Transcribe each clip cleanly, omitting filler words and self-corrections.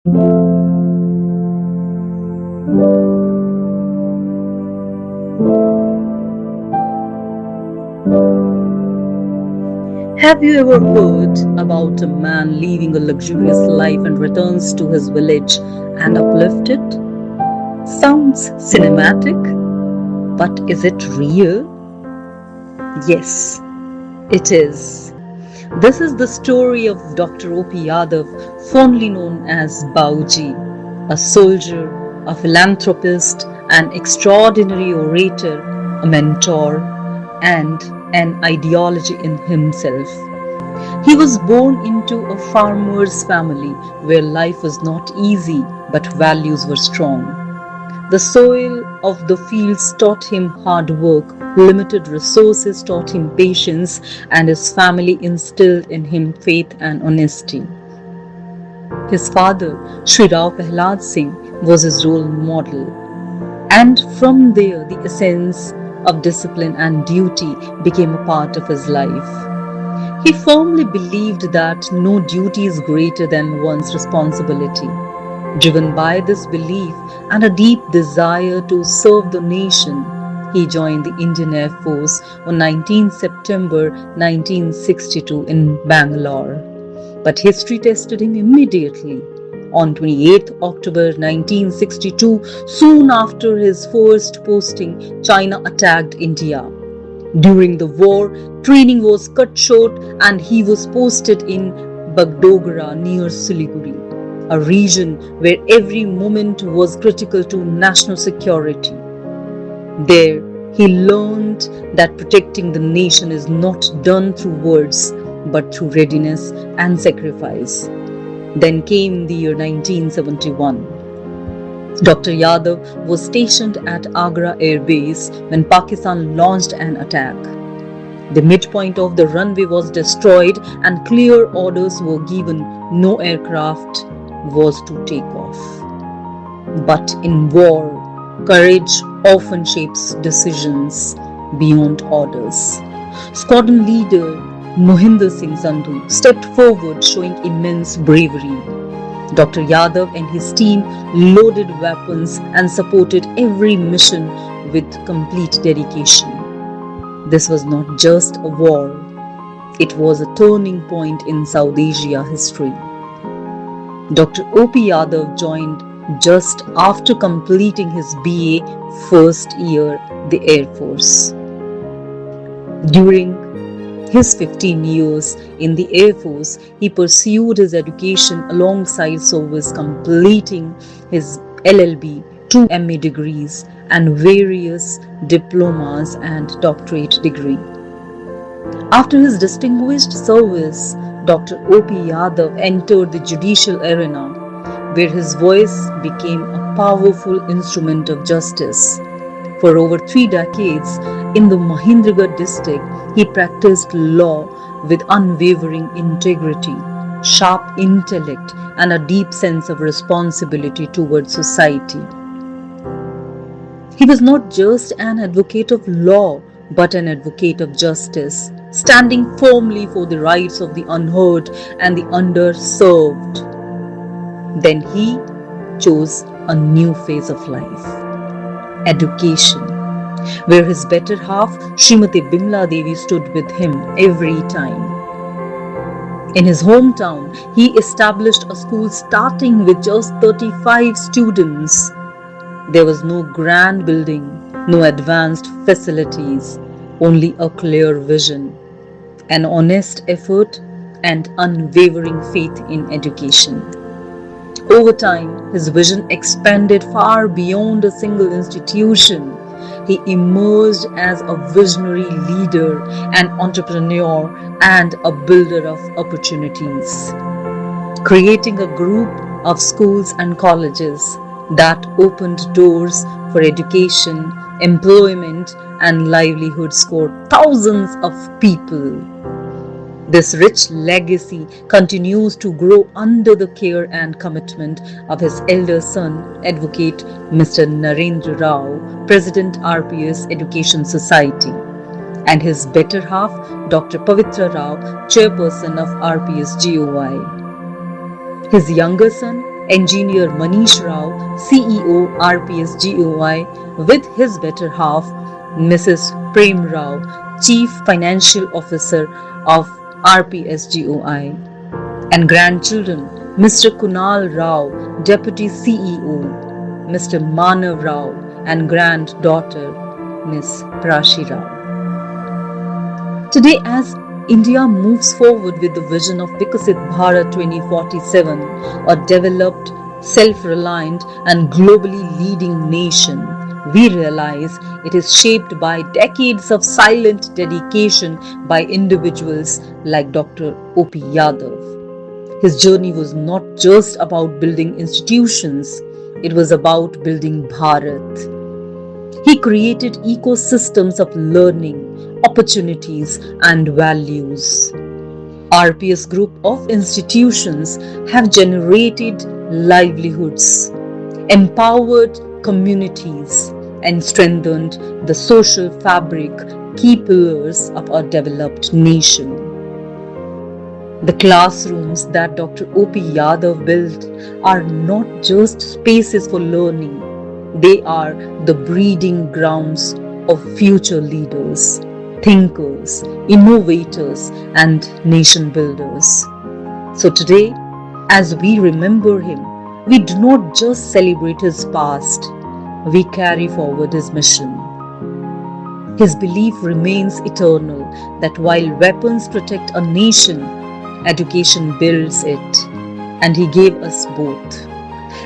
Have you ever heard about a man leaving a luxurious life and returns to his village and uplifted? Sounds cinematic, but is it real? Yes, it is. This is the story of Dr. O.P. Yadav, fondly known as Bauji, a soldier, a philanthropist, an extraordinary orator, a mentor, and an ideology in himself. He was born into a farmer's family where life was not easy but values were strong. The soil of the fields taught him hard work, limited resources taught him patience, and his family instilled in him faith and honesty. His father, Sri Rao Prahlad Singh, was his role model. And from there, the essence of discipline and duty became a part of his life. He firmly believed that no duty is greater than one's responsibility. Driven by this belief and a deep desire to serve the nation, he joined the Indian Air Force on 19 September 1962 in Bangalore. But history tested him immediately. On 28 October 1962, soon after his first posting, China attacked India. During the war, training was cut short and he was posted in Bagdogra near Siliguri, a region where every moment was critical to national security. There, he learned that protecting the nation is not done through words, but through readiness and sacrifice. Then came the year 1971. Dr. Yadav was stationed at Agra Air Base when Pakistan launched an attack. The midpoint of the runway was destroyed and clear orders were given no aircraft was to take off. But in war, courage often shapes decisions beyond orders. Squadron leader Mohinder Singh Sandhu stepped forward showing immense bravery. Dr. Yadav and his team loaded weapons and supported every mission with complete dedication. This was not just a war, it was a turning point in South Asia history. Dr. O.P. Yadav joined just after completing his BA first year, the Air Force. During his 15 years in the Air Force, he pursued his education alongside service, completing his LLB, 2 MA degrees, and various diplomas and doctorate degree. After his distinguished service, Dr. O.P. Yadav entered the judicial arena, where his voice became a powerful instrument of justice. For over 3 decades, in the Mahendragarh district, he practiced law with unwavering integrity, sharp intellect, and a deep sense of responsibility towards society. He was not just an advocate of law, but an advocate of justice, standing firmly for the rights of the unheard and the underserved. Then he chose a new phase of life, education, where his better half, Srimati Bimla Devi, stood with him every time. In his hometown, he established a school starting with just 35 students. There was no grand building, no advanced facilities, only a clear vision, an honest effort, and unwavering faith in education. Over time, his vision expanded far beyond a single institution. He emerged as a visionary leader, an entrepreneur, and a builder of opportunities, creating a group of schools and colleges that opened doors for education, employment, and livelihoods for thousands of people. This rich legacy continues to grow under the care and commitment of his elder son, Advocate Mr. Narendra Rao, President RPS Education Society, and his better half, Dr. Pavitra Rao, Chairperson of RPS GOI. His younger son, Engineer Manish Rao, CEO RPSGOI, with his better half, Mrs. Prem Rao, Chief Financial Officer of RPSGOI, and grandchildren, Mr. Kunal Rao, Deputy CEO, Mr. Manav Rao, and granddaughter, Miss Prashi Rao. Today, as India moves forward with the vision of Viksit Bharat 2047, a developed, self-reliant and globally leading nation, we realize it is shaped by decades of silent dedication by individuals like Dr. O.P. Yadav. His journey was not just about building institutions, it was about building Bharat. He created ecosystems of learning, opportunities, and values. RPS Group of institutions have generated livelihoods, empowered communities, and strengthened the social fabric, key pillars of our developed nation. The classrooms that Dr. O.P. Yadav built are not just spaces for learning, they are the breeding grounds of future leaders, thinkers, innovators, and nation builders. So today, as we remember him, we do not just celebrate his past, we carry forward his mission. His belief remains eternal that while weapons protect a nation, education builds it, and he gave us both.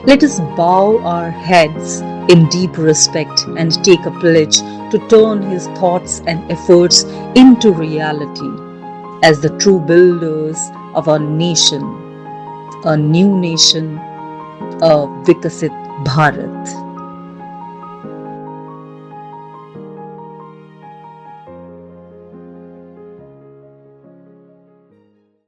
Let us bow our heads in deep respect and take a pledge to turn his thoughts and efforts into reality as the true builders of our nation, a new nation, a Viksit Bharat.